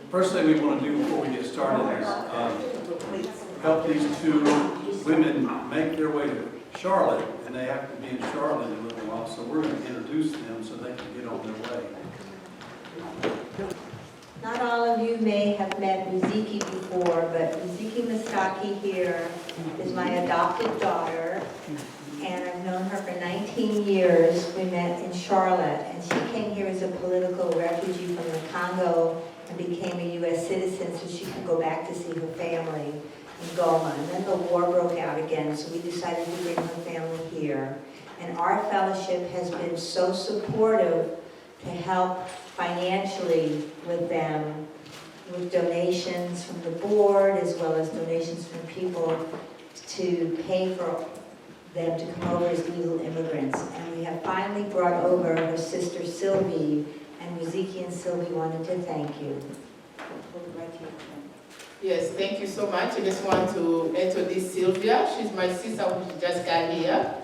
First thing we want to do before we get started is help these two women make their way to Charlotte, and they have to be in Charlotte in a little while, so we're going to introduce them so they can get on their way. Not all of you may have met Riziki before, but Riziki Mastaki here is my adopted daughter, and I've known her for 19 years. We met in Charlotte, and she came here as a political refugee from the Congo and became a U.S. citizen so she could go back to see her family in Goma. And then the war broke out again, so we decided to bring her family here. And our fellowship has been so supportive to help financially with them, with donations from the board as well as donations from people to pay for them to come over as legal immigrants. And we have finally brought over her sister Sylvie, and Riziki and Sylvie wanted to thank you. Yes, thank you so much. I just want to introduce Sylvia. She's my sister who just got here.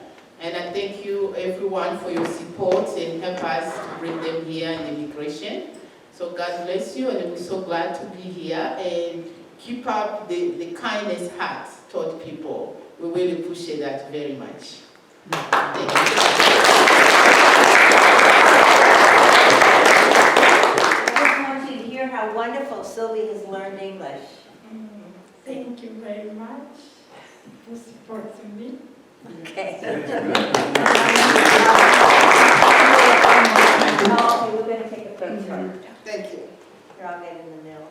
And I thank you everyone for your support and help us to bring them here in immigration. So God bless you, and we're so glad to be here. And keep up the kindness heart toward people. We really appreciate that very much. Thank you. I just want you to hear how wonderful Sylvie has learned English. Thank you very much for supporting me. Okay. Oh, we're going to take a picture. Thank you. Here, I'll get in the middle.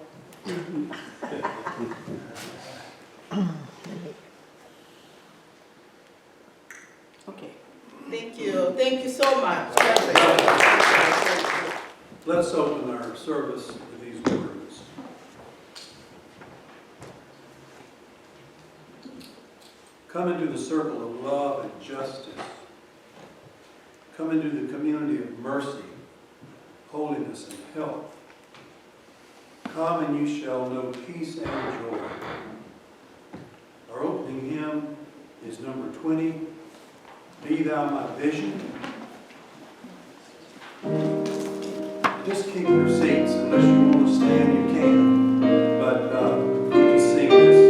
Okay. Thank you. Thank you so much. Let's open our service with these words. Come into the circle of love and justice. Come into the community of mercy, holiness, and health. Come and you shall know peace and joy. Our opening hymn is number 20, Be Thou My Vision. Just keep your seats. Unless you want to stand, you can. But just sing this.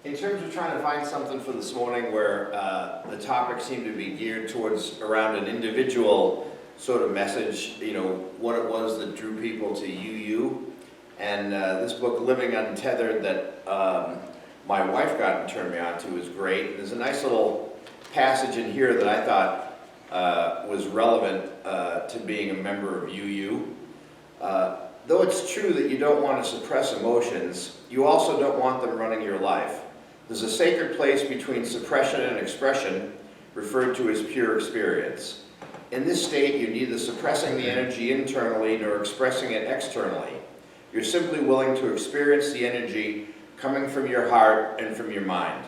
In terms of trying to find something for this morning where the topic seemed to be geared towards around an individual sort of message, you know, what it was that drew people to UU. And this book, Living Untethered, that my wife got and turned me on to is great. There's a nice little passage in here that I thought was relevant to being a member of UU. Though it's true that you don't want to suppress emotions, you also don't want them running your life. There's a sacred place between suppression and expression, referred to as pure experience. In this state, you're neither suppressing the energy internally nor expressing it externally. You're simply willing to experience the energy coming from your heart and from your mind.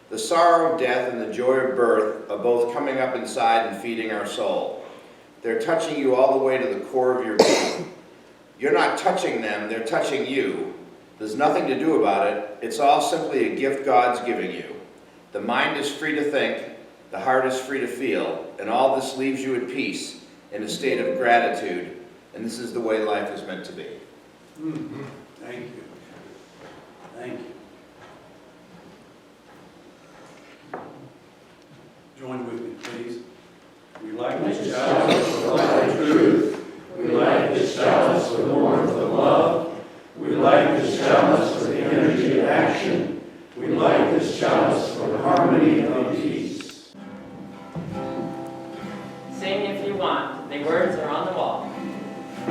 The sorrow of death and the joy of birth are both coming up inside and feeding our soul. They're touching you all the way to the core of your being. You're not touching them, they're touching you. There's nothing to do about it. It's all simply a gift God's giving you. The mind is free to think, the heart is free to feel, and all this leaves you at peace, in a state of gratitude, and this is the way life is meant to be. Mm-hmm. Thank you. Thank you. Join with me, please. We light this chalice with the light of truth. We light this chalice with the warmth of love. We light this chalice for the energy of action. We light this chalice for the harmony of peace. Sing if you want. The words are on the wall. I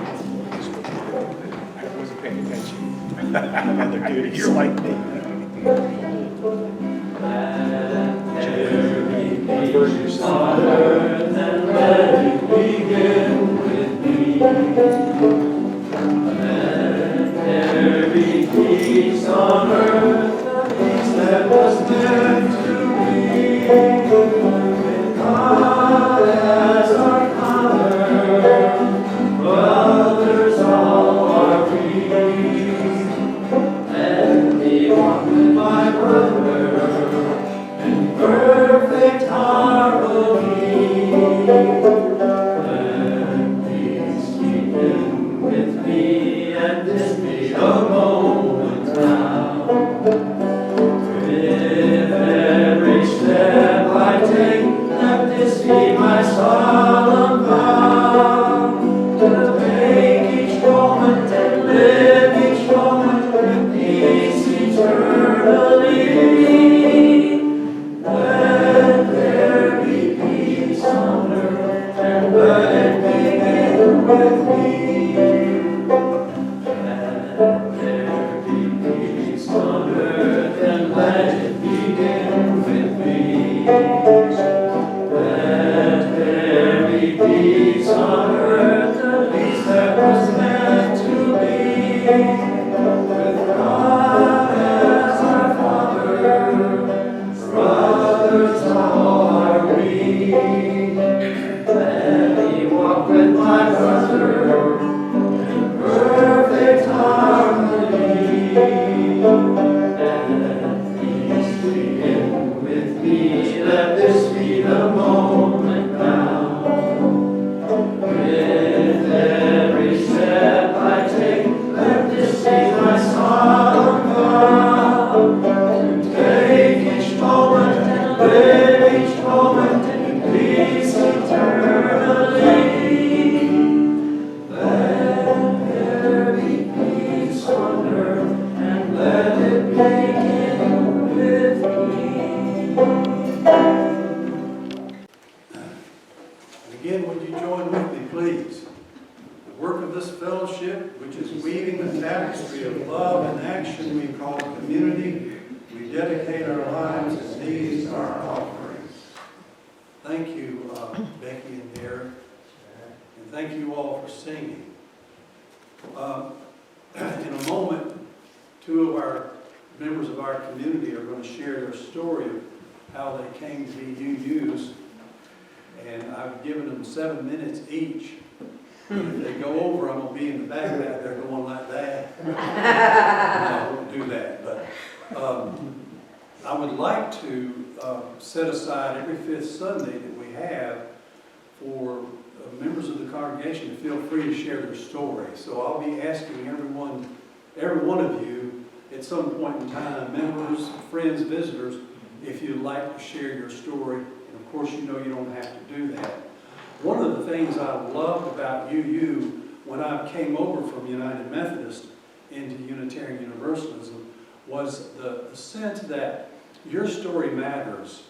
wasn't paying attention. Other duties. You're like me. Let there be peace on earth and let it begin with me. Let there be peace on earth, the peace that was meant to be. With God as our Father, brothers all are we. Let me walk with my brother in perfect harmony. Let peace begin with me, and this be a moment now. With every step I take, let this be my solemn vow. To make each moment and live each moment with peace eternally. Let there be peace on earth, and let it begin with me. Let there be peace on earth, and let it begin with me. Let there be peace on earth, the peace that was meant to be. With God as our Father, brothers all are we. Let me walk with my brother in perfect harmony. Let peace begin with me, let this be the moment now. With every step I take, let this be my solemn vow. To take each moment and live each moment in peace eternally. Let there be peace on earth, and let it begin with me. Again, would you join with me, please? The work of this fellowship, which is weaving the tapestry of love and action we call community, we dedicate our lives, and these are our offerings. Thank you, Becky and Derek, and thank you all for singing. In a moment, two of our members of our community are going to share their story of how they came to be UUs, and I've given them 7 minutes each. If they go over, I'm going to be in the back there going like that. No, I won't do that, but I would like to set aside every fifth Sunday that we have for members of the congregation to feel free to share their story. So I'll be asking every one of you at some point in time, members, friends, visitors, if you'd like to share your story. And of course, you know you don't have to do that. One of the things I loved about UU when I came over from United Methodist into Unitarian Universalism was the sense that your story matters.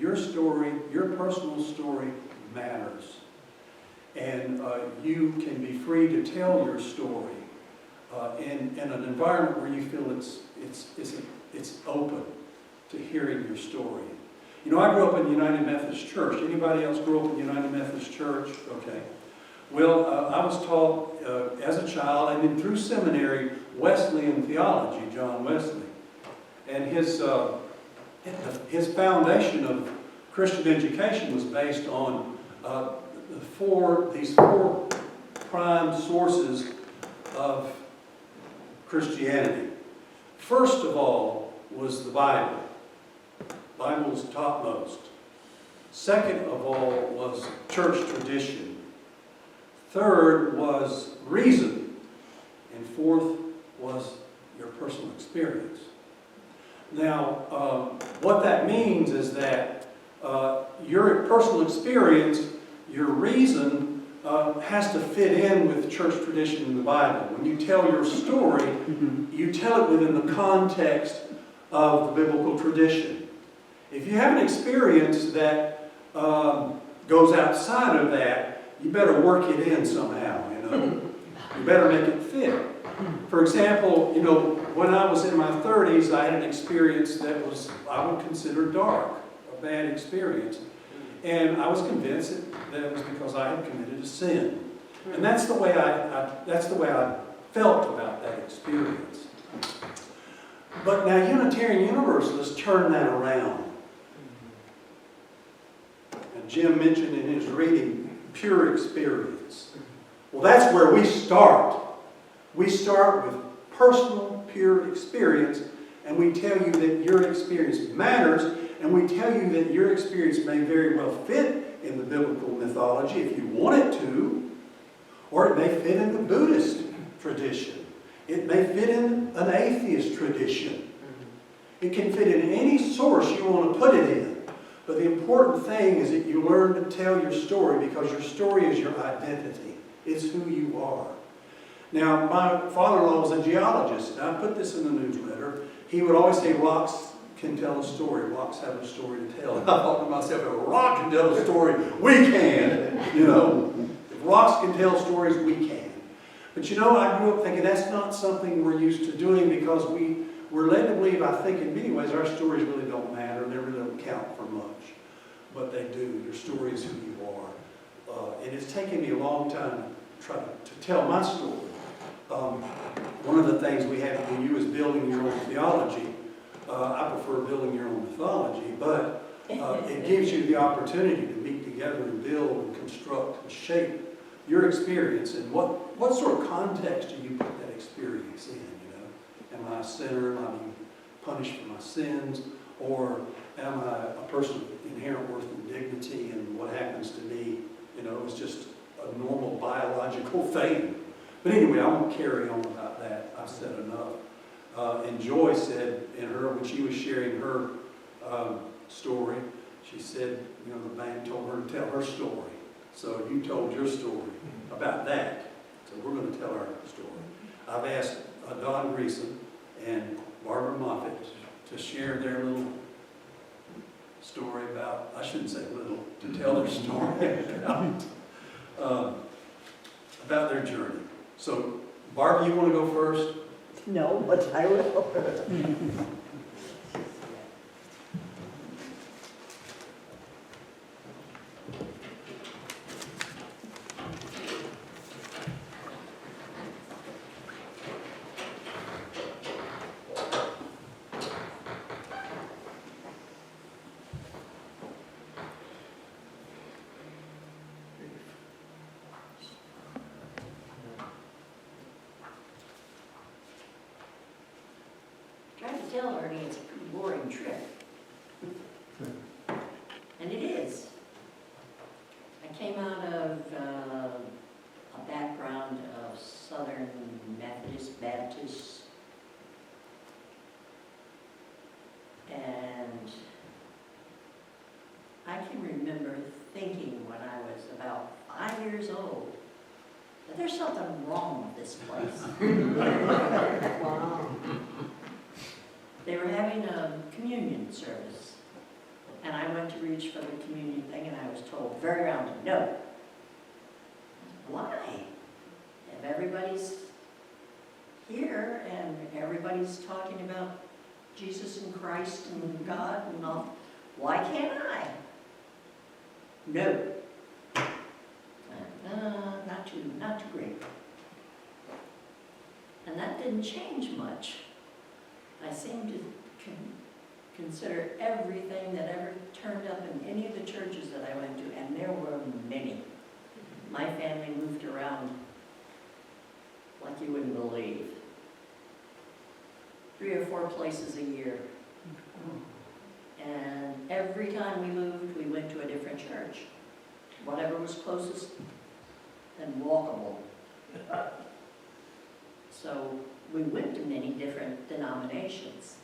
Your story, your personal story matters. And you can be free to tell your story in an environment where you feel it's open to hearing your story. You know, I grew up in the United Methodist Church. Anybody else grew up in the United Methodist Church? Okay. Well, I was taught as a child, and then through seminary, Wesleyan theology, John Wesley. And his foundation of Christian education was based on these four prime sources of Christianity. First of all was the Bible. The Bible was topmost. Second of all was church tradition. Third was reason. And fourth was your personal experience. Now, what that means is that your personal experience, your reason, has to fit in with church tradition in the Bible. When you tell your story, you tell it within the context of the biblical tradition. If you have an experience that goes outside of that, you better work it in somehow, you know. You better make it fit. For example, you know, when I was in my 30s, I had an experience that was, I would consider dark, a bad experience. And I was convinced that it was because I had committed a sin. And that's the way I felt about that experience. But now Unitarian Universalists turn that around. And Jim mentioned in his reading, pure experience. Well, that's where we start. We start with personal, pure experience, and we tell you that your experience matters, and we tell you that your experience may very well fit in the biblical mythology if you want it to, or it may fit in the Buddhist tradition. It may fit in an atheist tradition. It can fit in any source you want to put it in. But the important thing is that you learn to tell your story, because your story is your identity. It's who you are. Now, my father-in-law was a geologist, and I put this in the newsletter. He would always say, rocks can tell a story. Rocks have a story to tell. And I thought to myself, if a rock can tell a story, we can. You know, if rocks can tell stories, we can. But you know, I grew up thinking that's not something we're used to doing, because we're led to believe, I think in many ways, our stories really don't matter. They really don't count for much. But they do. Your story is who you are. And it's taken me a long time to try to tell my story. One of the things we have to do is building your own theology. I prefer building your own mythology, but it gives you the opportunity to meet together and build and construct and shape your experience. And what sort of context do you put that experience in? You know, am I a sinner? Am I being punished for my sins? Or am I a person of inherent worth and dignity, and what happens to me, you know, is just a normal biological thing? But anyway, I won't carry on about that. I've said enough. And Joy said when she was sharing her story, she said, you know, the bank told her to tell her story. So you told your story about that. So we're going to tell our story. I've asked Don Greeson and Barbara Moffit to share their little story about, I shouldn't say little, to tell their story about their journey. So, Barbara, you want to go first? No, but I will. Tried to tell Ernie it's a pretty boring trip. And it is. I came out of a background of Southern Methodist Baptist, and I can remember thinking when I was about 5 years old that there's something wrong with this place. Wow. They were having a communion service, and I went to reach for the communion thing, and I was told very roundly, no. why? If everybody's here and everybody's talking about Jesus and Christ and God and all, why can't I? No. Not too great. And that didn't change much. I seem to consider everything that ever turned up in any of the churches that I went to, and there were many. My family moved around like you wouldn't believe. 3 or 4 places a year. And every time we moved, we went to a different church. Whatever was closest and walkable. So we went to many different denominations.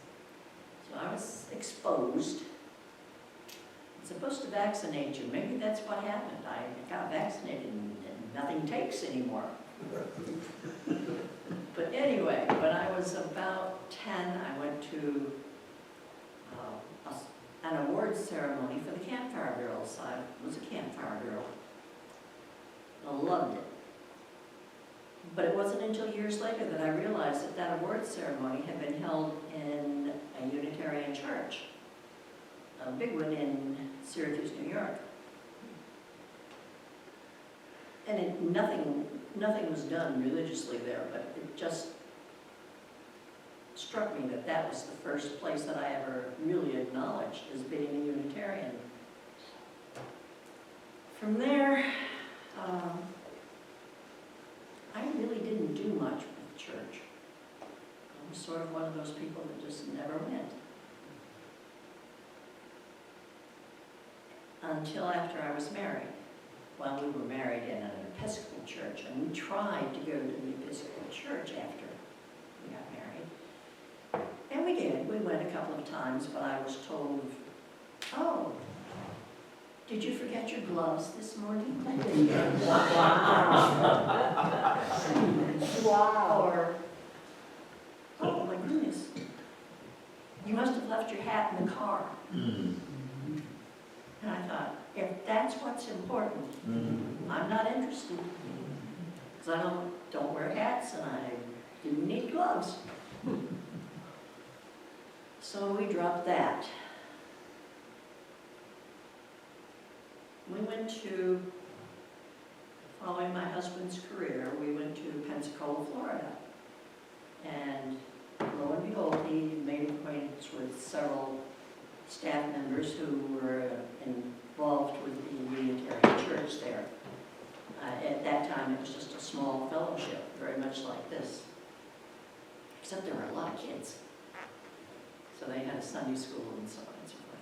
So I was exposed. It's supposed to vaccinate you. Maybe that's what happened. I got vaccinated and nothing takes anymore. But anyway, when I was about 10, I went to an awards ceremony for the Campfire Girls. I was a Campfire Girl. I loved it. But it wasn't until years later that I realized that that awards ceremony had been held in a Unitarian church, a big one in Syracuse, New York. And nothing was done religiously there, but it just struck me that that was the first place that I ever really acknowledged as being a Unitarian. From there, I really didn't do much with church. I was sort of one of those people that just never went. Until after I was married. Well, we were married in an Episcopal church, and we tried to go to the Episcopal church after we got married. And we did. We went a couple of times, but I was told, oh, did you forget your gloves this morning? Wow. Or, oh my goodness, you must have left your hat in the car. And I thought, if that's what's important, I'm not interested. Because I don't wear hats and I didn't need gloves. So we dropped that. We went to, following my husband's career, we went to Pensacola, Florida. And lo and behold, he made acquaintance with several staff members who were involved with the Unitarian Church there. At that time, it was just a small fellowship, very much like this. Except there were a lot of kids. So they had a Sunday school and so on and so forth.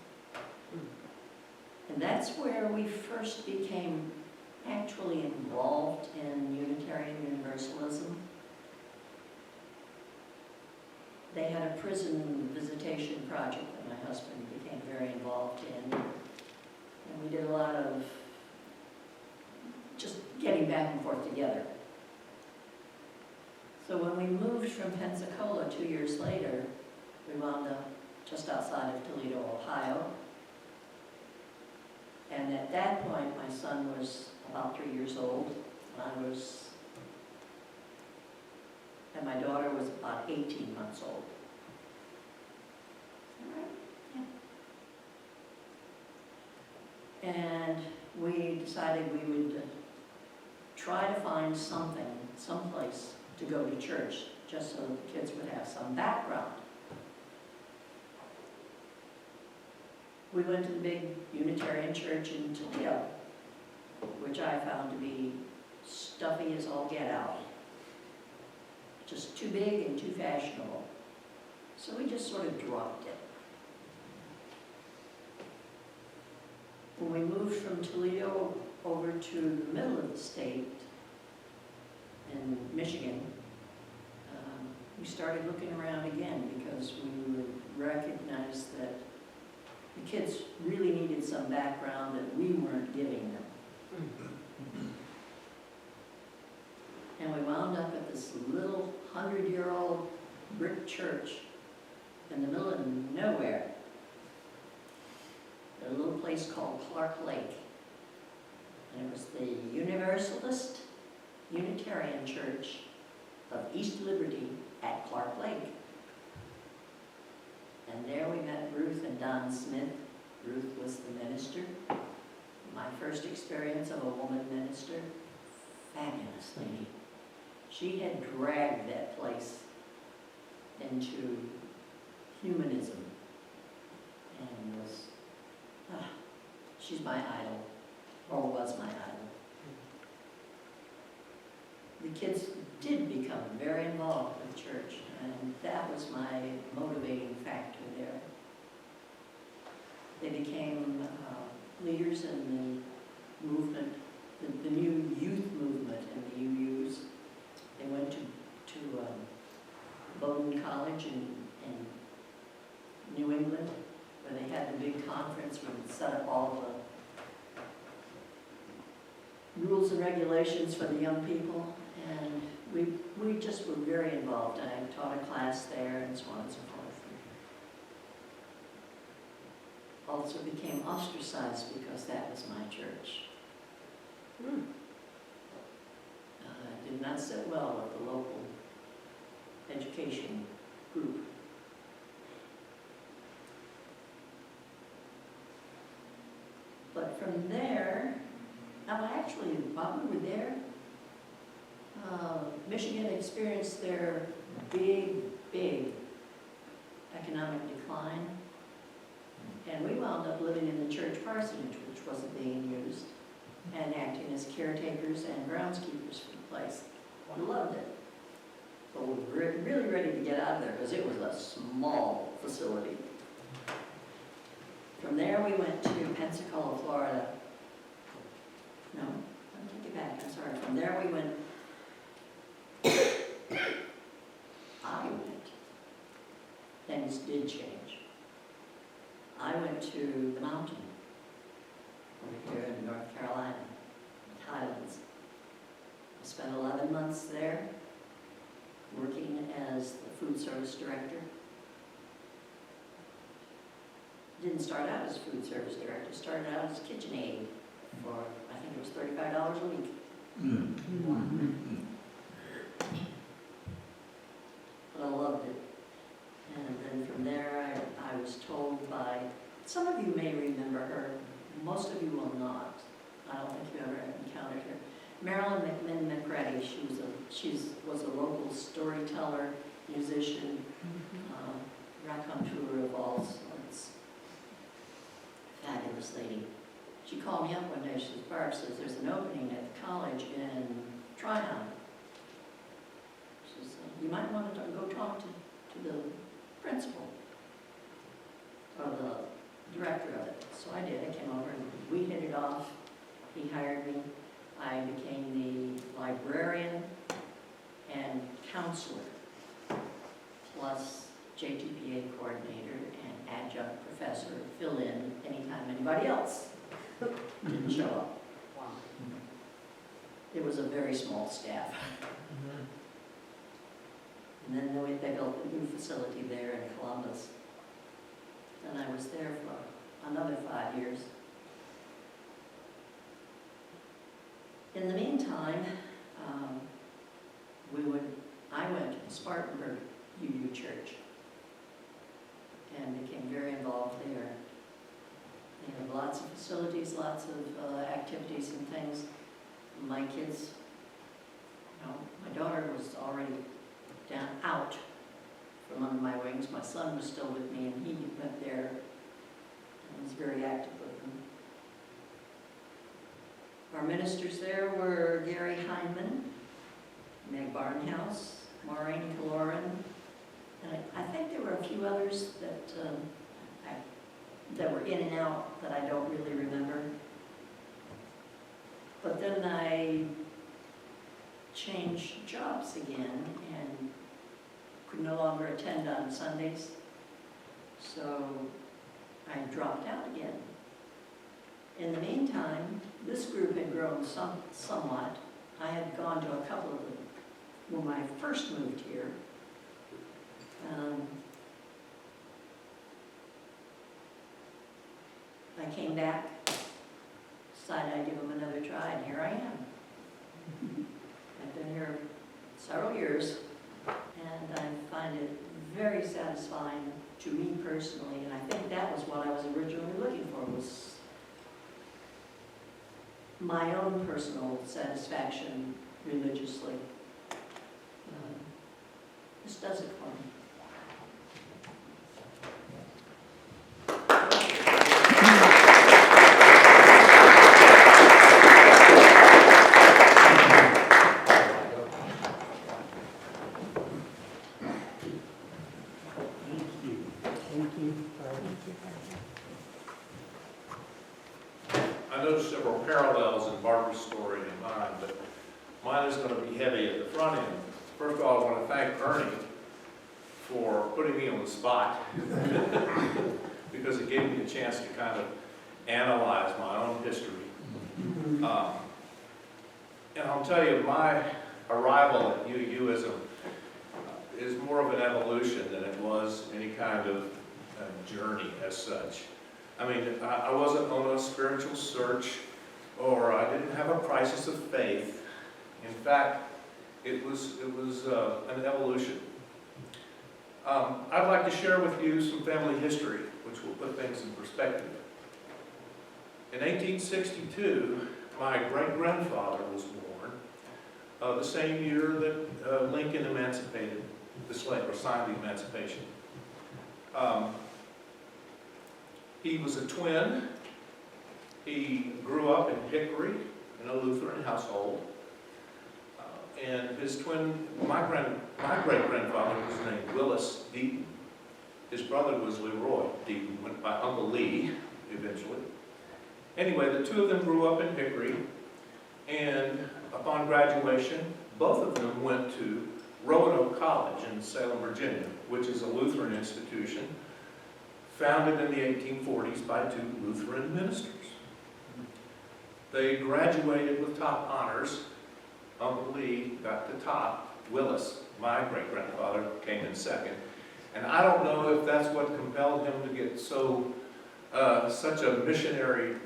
And that's where we first became actually involved in Unitarian Universalism. They had a prison visitation project that my husband became very involved in. And we did a lot of just getting back and forth together. So when we moved from Pensacola 2 years later, we wound up just outside of Toledo, Ohio. And at that point, my son was about 3 years old, and my daughter was about 18 months old. All right? Yeah. And we decided we would try to find something, someplace to go to church, just so the kids would have some background. We went to the big Unitarian church in Toledo, which I found to be stuffy as all get out. Just too big and too fashionable. So we just sort of dropped it. When we moved from Toledo over to the middle of the state in Michigan, we started looking around again because we recognized that the kids really needed some background that we weren't giving them. And we wound up at this little 100-year-old brick church in the middle of nowhere. A little place called Clark Lake. And it was the Universalist Unitarian Church of East Liberty at Clark Lake. And there we met Ruth and Don Smith. Ruth was the minister. My first experience of a woman minister. Fabulous lady. She had dragged that place into humanism and was, she's my idol, or was my idol. The kids did become very involved with church, and that was my motivating factor there. They became leaders in the movement, the new youth movement in the UUs. They went to Bowdoin College in New England, where they had the big conference where they set up all the rules and regulations for the young people. And we just were very involved. I taught a class there and so on and so forth. Also became ostracized because that was my church. Did not sit well with the local education group. But from there, actually, while we were there, Michigan experienced their big economic decline. And we wound up living in the church parsonage, which wasn't being used, and acting as caretakers and groundskeepers for the place. We loved it. But we were really ready to get out of there because it was a small facility. From there, we went to Pensacola, Florida. No, I'll take it back, I'm sorry. From there, we went, things did change. I went to the mountain over here in North Carolina, Highlands. I spent 11 months there working as the food service director. Didn't start out as food service director, started out as kitchen aide for, I think it was $35 a week. But I loved it. And then from there, I was told by, some of you may remember her, most of you will not. I don't think you ever encountered her. Marilyn McReady, she was a local storyteller, musician, raconteur of all sorts. Fabulous lady. She called me up one day, she says, Barb says, there's an opening at the college in Tryon. She said, you might want to go talk to the principal, or the director of it. So I did, I came over and we hit it off. He hired me. I became the librarian and counselor, plus JTPA coordinator and adjunct professor, fill in anytime anybody else didn't show up. Wow. It was a very small staff. And then they built a new facility there in Columbus. And I was there for another 5 years. In the meantime, I went to the Spartanburg UU Church and became very involved there. They have lots of facilities, lots of activities and things. My kids, my daughter was already out from under my wings. My son was still with me, and he went there and was very active with them. Our ministers there were Gary Hindman, Meg Barnhouse, Maureen Kaloran, and I think there were a few others that were in and out that I don't really remember. But then I changed jobs again and could no longer attend on Sundays, so I dropped out again. In the meantime, this group had grown somewhat. I had gone to a couple of them when I first moved here. I came back, decided I'd give them another try, and here I am. here several years, and I find it very satisfying to me personally, and I think that was what I was originally looking for, was my own personal satisfaction religiously. This does it for me. I noticed several parallels in Barbara's story and mine, but mine is going to be heavy at the front end. First of all, I want to thank Ernie for putting me on the spot because it gave me a chance to kind of analyze my own history. And I'll tell you, my arrival at UUism is more of an evolution than it was any kind of journey as such. I mean, I wasn't on a spiritual search, or I didn't have a crisis of faith. In fact, it was an evolution. I'd like to share with you some family history, which will put things in perspective. In 1862, my great-grandfather was born, the same year that Lincoln emancipated the slave, or signed the Emancipation. He was a twin. He grew up in Hickory in a Lutheran household. And his twin, my great-grandfather was named Willis Deaton. His brother was Leroy Deaton, went by Uncle Lee eventually. Anyway, the two of them grew up in Hickory, and upon graduation, both of them went to Roanoke College in Salem, Virginia, which is a Lutheran institution founded in the 1840s by two Lutheran ministers. They graduated with top honors. Uncle Lee got the top. Willis, my great-grandfather, came in second. And I don't know if that's what compelled him to get such a missionary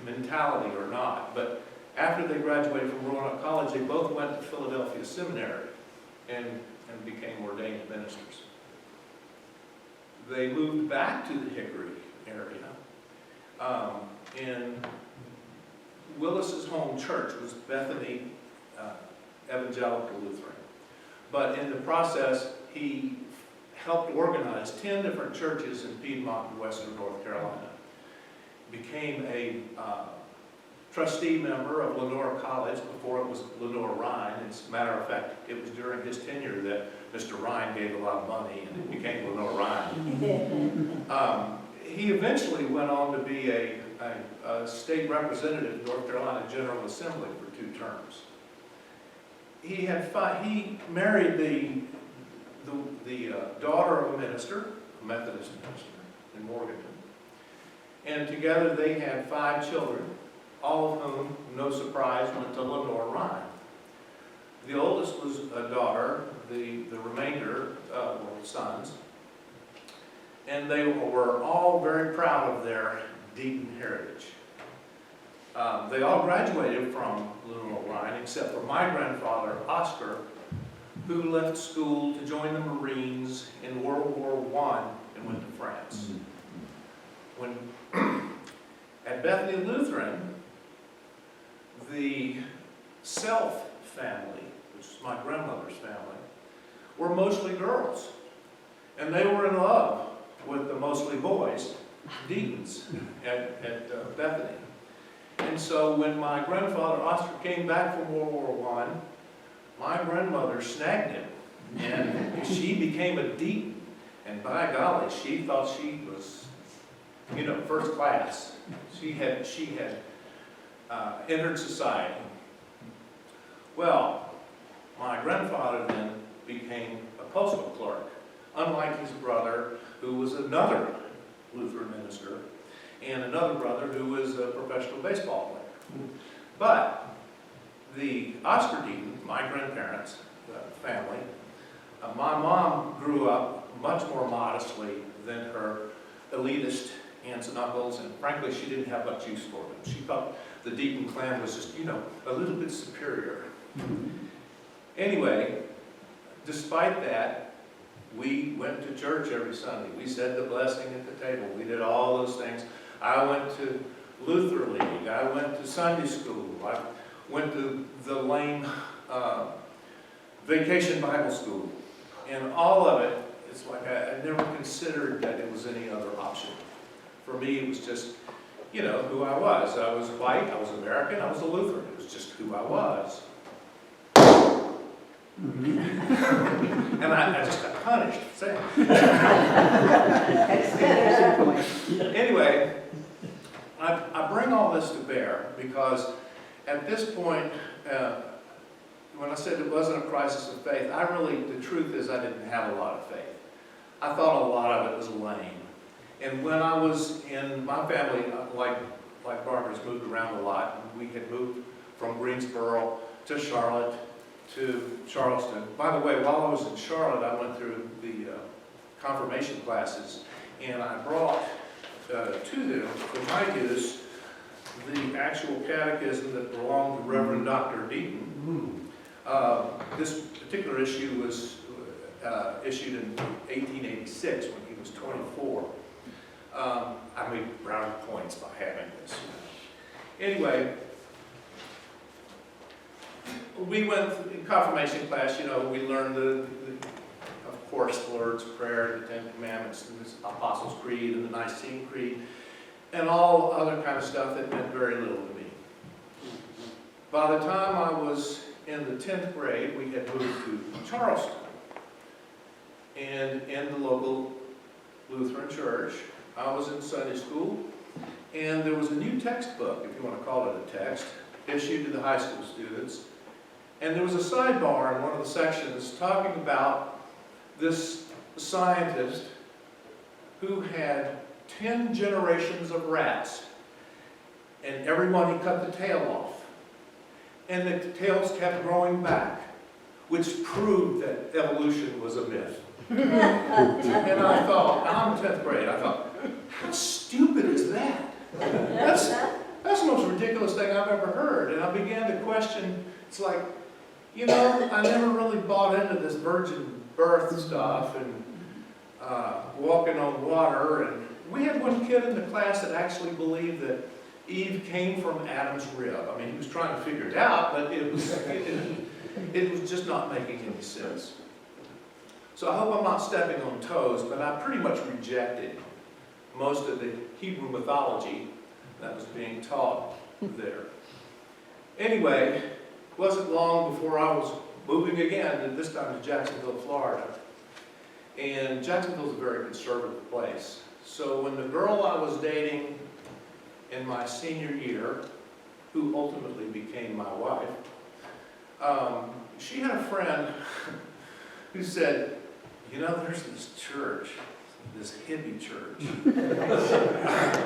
mentality or not, but after they graduated from Roanoke College, they both went to Philadelphia Seminary and became ordained ministers. They moved back to the Hickory area, and Willis's home church was Bethany Evangelical Lutheran. But in the process, he helped organize 10 different churches in Piedmont and Western North Carolina. Became a trustee member of Lenore College before it was Lenore Rhine. As a matter of fact, it was during his tenure that Mr. Rhine gave a lot of money and it became Lenore Rhine. He eventually went on to be a state representative in North Carolina General Assembly for 2 terms. He married the daughter of a minister, a Methodist minister in Morganton. And together they had 5 children, all of whom, no surprise, went to Lenore Rhine. The oldest was a daughter, the remainder were sons. And they were all very proud of their Deaton heritage. They all graduated from Lenore Rhine, except for my grandfather, Oscar, who left school to join the Marines in World War I and went to France. When at Bethany Lutheran, the Self family, which is my grandmother's family, were mostly girls. And they were in love with the mostly boys, Deatons, at Bethany. And so when my grandfather Oscar came back from World War I, my grandmother snagged him, and she became a Deaton. And by golly, she thought she was, first class. She had entered society. Well, my grandfather then became a postal clerk, unlike his brother, who was another Lutheran minister, and another brother who was a professional baseball player. But the Oscar Deaton, my grandparents' family, my mom grew up much more modestly than her elitist aunts and uncles, and frankly, she didn't have much use for them. She thought the Deaton clan was just, a little bit superior. Anyway, despite that, we went to church every Sunday. We said the blessing at the table. We did all those things. I went to Luther League. I went to Sunday school. I went to the Lane Vacation Bible School. And all of it, it's like I never considered that it was any other option. For me, it was just, you know, who I was. I was white, I was American, I was a Lutheran. It was just who I was. And I just got punished for saying it. Anyway, I bring all this to bear because at this point, when I said it wasn't a crisis of faith, the truth is I didn't have a lot of faith. I thought a lot of it was lame. And when I was in my family, like Barbara's moved around a lot, we had moved from Greensboro to Charlotte to Charleston. By the way, while I was in Charlotte, I went through the confirmation classes, and I brought to them, for my use, the actual catechism that belonged to Reverend Dr. Deaton. This particular issue was issued in 1886 when he was 24. I made brownie points by having this. Anyway, we went in confirmation class, you know, we learned of course, the Lord's Prayer, the Ten Commandments, and the Apostles' Creed, and the Nicene Creed, and all other kind of stuff that meant very little to me. By the time I was in the 10th grade, we had moved to Charleston, and in the local Lutheran church, I was in Sunday school, and there was a new textbook, if you want to call it a text, issued to the high school students. And there was a sidebar in one of the sections talking about this scientist who had 10 generations of rats, and every one he cut the tail off. And the tails kept growing back, which proved that evolution was a myth. And I thought, I'm in 10th grade, I thought, how stupid is that? That's the most ridiculous thing I've ever heard. And I began to question, it's like, you know, I never really bought into this virgin birth stuff and walking on water. And we had one kid in the class that actually believed that Eve came from Adam's rib. I mean, he was trying to figure it out, but it was just not making any sense. So I hope I'm not stepping on toes, but I pretty much rejected most of the Hebrew mythology that was being taught there. Anyway, it wasn't long before I was moving again, and this time to Jacksonville, Florida. And Jacksonville is a very conservative place. So when the girl I was dating in my senior year, who ultimately became my wife, she had a friend who said, you know, there's this church, this hippie church.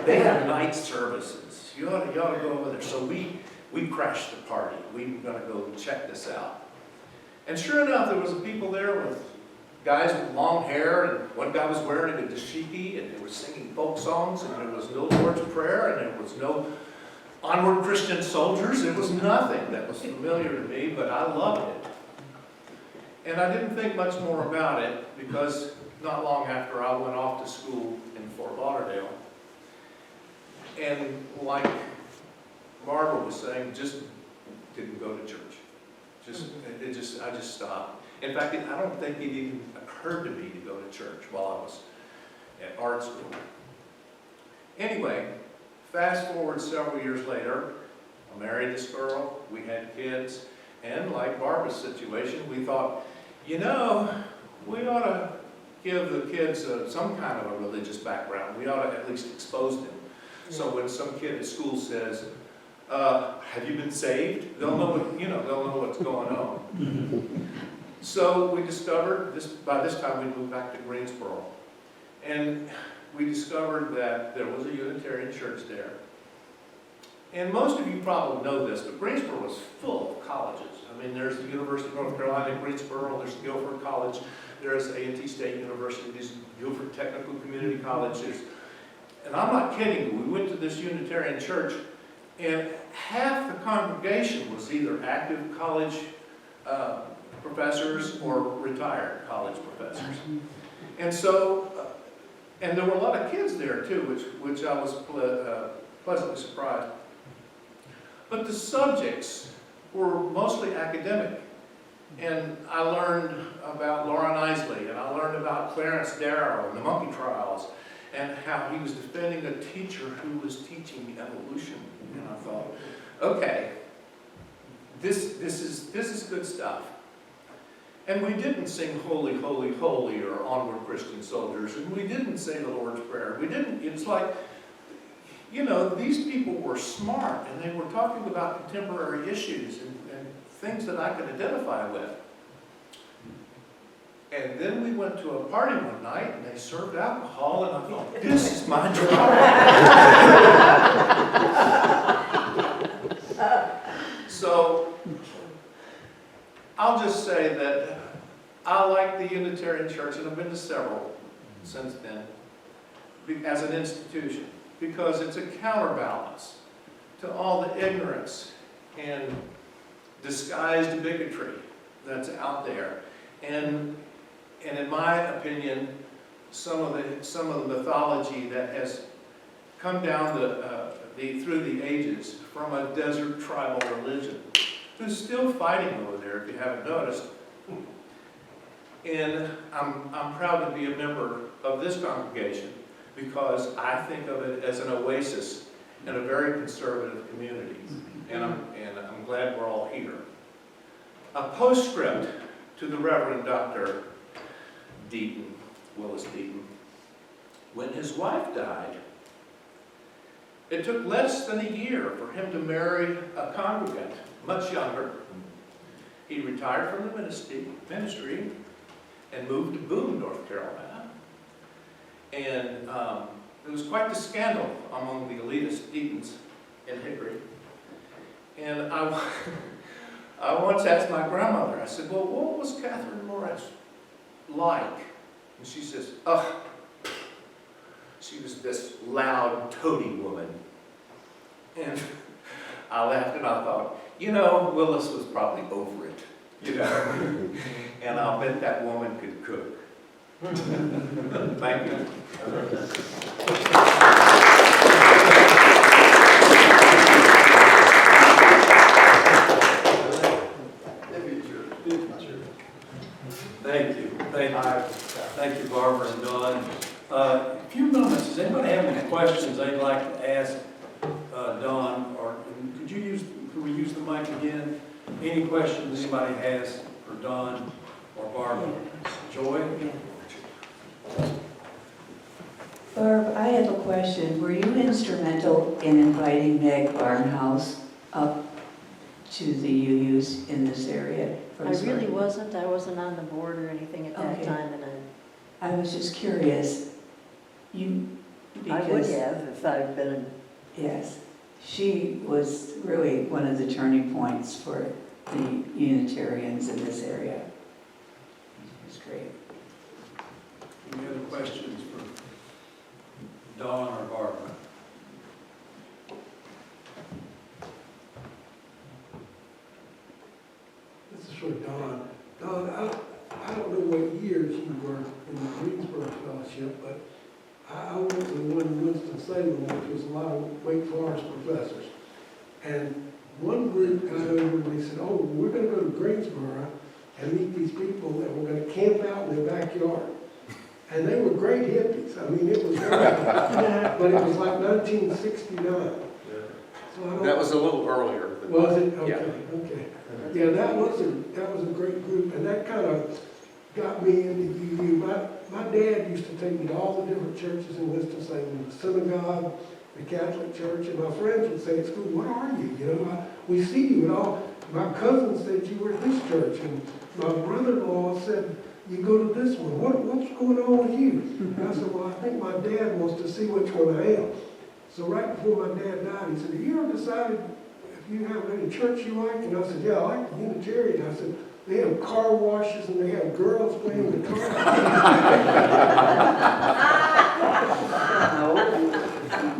They have night services. You ought to go over there. So we crashed the party. We were going to go check this out. And sure enough, there was people there with guys with long hair, and one guy was wearing a dashiki, and they were singing folk songs, and there was no Lord's Prayer, and there was no Onward Christian Soldiers. It was nothing that was familiar to me, but I loved it. And I didn't think much more about it, because not long after I went off to school in Fort Lauderdale. And like Barbara was saying, just didn't go to church. I just stopped. In fact, I don't think it even occurred to me to go to church while I was at art school. Anyway, fast forward several years later, I married this girl, we had kids, and like Barbara's situation, we thought, you know, we ought to give the kids some kind of a religious background. We ought to at least expose them. So when some kid at school says, have you been saved? They'll know what, they'll know what's going on. So we discovered by this time we moved back to Greensboro. And we discovered that there was a Unitarian church there. And most of you probably know this, but Greensboro was full of colleges. I mean, there's the University of North Carolina in Greensboro, there's Guilford College, there's A&T State University, there's Guilford Technical Community College. And I'm not kidding you, we went to this Unitarian church, and half the congregation was either active college professors or retired college professors. And so, and there were a lot of kids there too, which I was pleasantly surprised. But the subjects were mostly academic. And I learned about Lauren Isley, and I learned about Clarence Darrow and the monkey trials, and how he was defending a teacher who was teaching evolution. And I thought, okay, this is good stuff. And we didn't sing Holy, Holy, Holy or Onward Christian Soldiers, and we didn't say the Lord's Prayer. We didn't, it's like, you know, these people were smart, and they were talking about contemporary issues and things that I could identify with. And then we went to a party one night, and they served alcohol, and I thought, this is my job. So, I'll just say that I like the Unitarian Church, and I've been to several since then, as an institution, because it's a counterbalance to all the ignorance and disguised bigotry that's out there. And in my opinion, some of the mythology that has come down through the ages from a desert tribal religion, who's still fighting over there, if you haven't noticed. And I'm proud to be a member of this congregation because I think of it as an oasis in a very conservative community. And I'm glad we're all here. A postscript to the Reverend Dr. Deaton, Willis Deaton. When his wife died, it took less than a year for him to marry a congregant, much younger. He retired from the ministry and moved to Boone, North Carolina. And it was quite the scandal among the elitist Deatons in Hickory. And I once asked my grandmother, I said, well, what was Catherine Morris like? And she says, oh, she was this loud, toady woman. And I laughed and I thought, you know, Willis was probably over it, you know. And I'll bet that woman could cook. Thank you. Thank you. Thank you, Barbara and Don. A few moments. Does anybody have any questions they'd like to ask Don? Or could we use the mic again? Any questions anybody has for Don or Barbara? Joy? Barb, I have a question. Were you instrumental in inviting Meg Barnhouse up to the UUs in this area? I really wasn't. I wasn't on the board or anything at that Okay. time, and I was just curious. I would Because, have if I'd been. yes, she was really one of the turning points for the Unitarians in this area. It was great. Any other questions for Don or Barbara? This is for Don. Don, I don't know what years you were in the Greensboro Fellowship, but I went to the one in Winston-Salem, which was a lot of Wake Forest professors. And one group got over and they said, oh, we're going to go to Greensboro and meet these people and we're going to camp out in their backyard. And they were great hippies. I mean, it was great. But it was like 1969. So That was a little earlier. was it? Okay, Yeah. okay. Yeah, that was a great group, and that kind of got me into UU. My dad used to take me to all the different churches in Winston-Salem, the synagogue, the Catholic church, and my friends would say at school, what are you? You know, we see you at all. My cousin said you were at this church, and my brother-in-law said, you go to this one. What's going on with you? And I said, well, I think my dad wants to see which one I am. So right before my dad died, he said, have you ever decided if you have any church you like? And I said, yeah, I like the Unitarian. I said, they have car washes and they have girls playing guitar.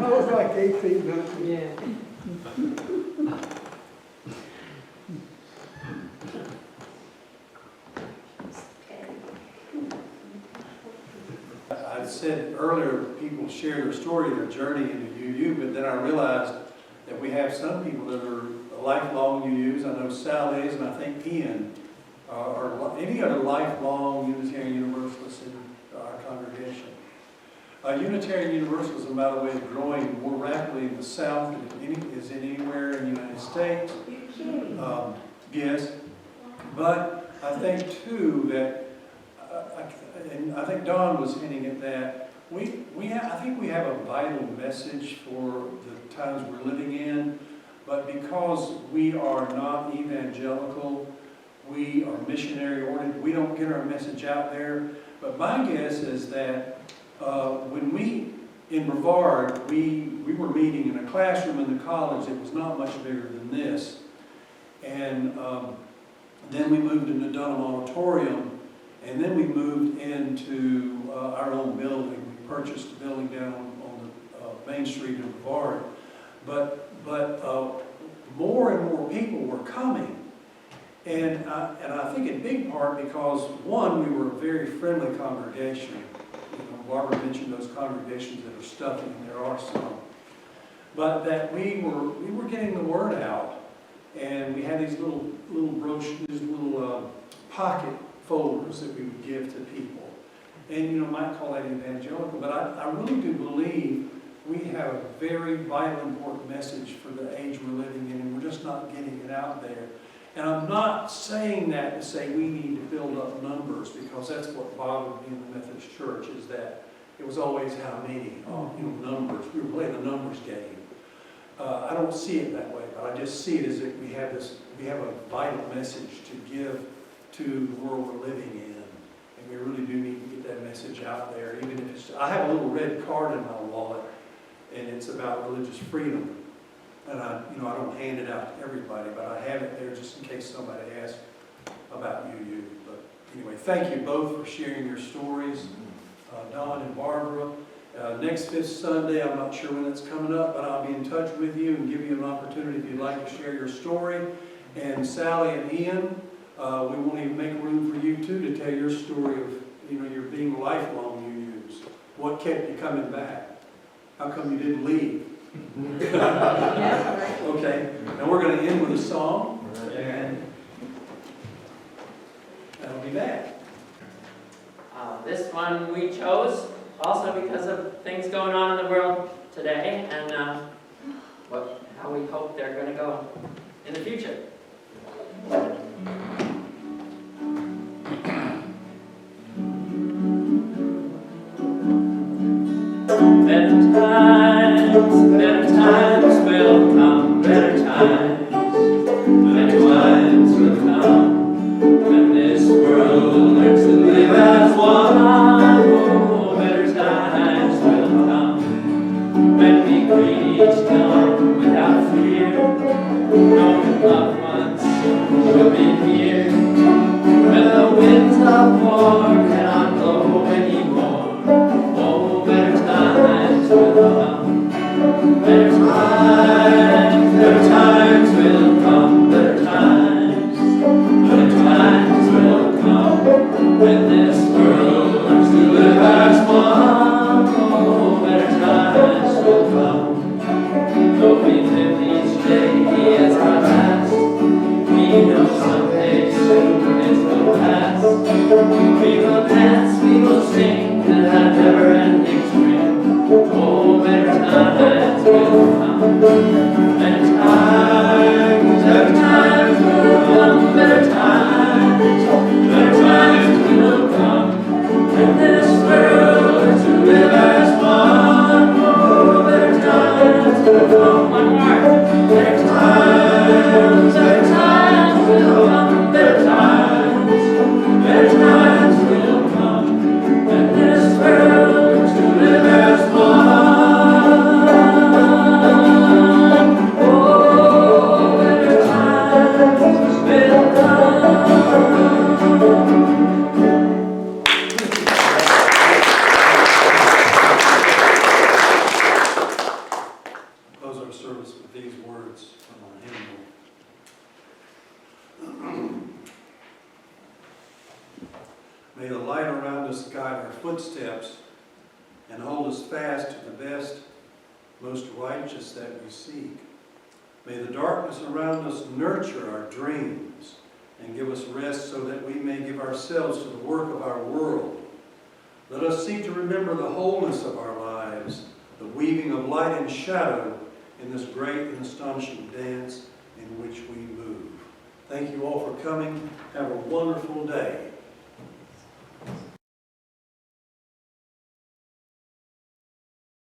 I was like 18, 19. Yeah. said earlier, people share their story, their journey into UU, but then I realized that we have some people that are lifelong UUs. I know Sal is, and I think Ian, or any other lifelong Unitarian Universalists in our congregation. Unitarian Universalism, by the way, is growing more rapidly in the South than it is anywhere in the United States. Yes, but I think too that, and I think Don was hinting at that, I think we have a vital message for the times we're living in, but because we are not evangelical, we are missionary oriented, we don't get our message out there. But my guess is that when we, in Brevard, we were meeting in a classroom in the college that was not much bigger than this. And then we moved into Dunham Auditorium, and then we moved into our own building. We purchased a building down on the Main Street in Brevard. But more and more people were coming. And I think in big part because, one, we were a very friendly congregation. You know, Barbara mentioned those congregations that are stuffy, and there are some. But that we were getting the word out. And we had these little brochures, these little pocket folders that we would give to people. And you know, might call that evangelical, but I really do believe we have a very vital, important message for the age we're living in, and we're just not getting it out there. And I'm not saying that to say we need to build up numbers, because that's what bothered me in the Methodist Church, is that it was always how many, numbers. We were playing the numbers game. I don't see it that way, but I just see it as if we have a vital message to give to the world we're living in, and we really do need to get that message out there. Even if it's, I have a little red card in my wallet, and it's about religious freedom, and I don't hand it out to everybody, but I have it there just in case somebody asks about UU. But anyway, thank you both for sharing your stories, Don and Barbara. Next Fifth Sunday, I'm not sure when it's coming up, but I'll be in touch with you and give you an opportunity if you'd like to share your story. And Sally and Ian, we won't even make room for you two to tell your story of, your being lifelong UUs. What kept you coming back? How come you didn't leave? Okay, now we're going to end with a song, and that'll be back. This one we chose also because of things going on in the world today, and how we hope they're going to go in the future. Better times will come, better times will come, when this world learns to live as one. Oh, better times will come, when we greet each other without fear, knowing loved ones will be here, when the winds of war cannot blow anymore. Oh, better times will come, better times. and hold us fast to the best, most righteous that we seek. May the darkness around us nurture our dreams and give us rest so that we may give ourselves to the work of our world. Let us seek to remember the wholeness of our lives, the weaving of light and shadow in this great and astonishing dance in which we move. Thank you all for coming. Have a wonderful day.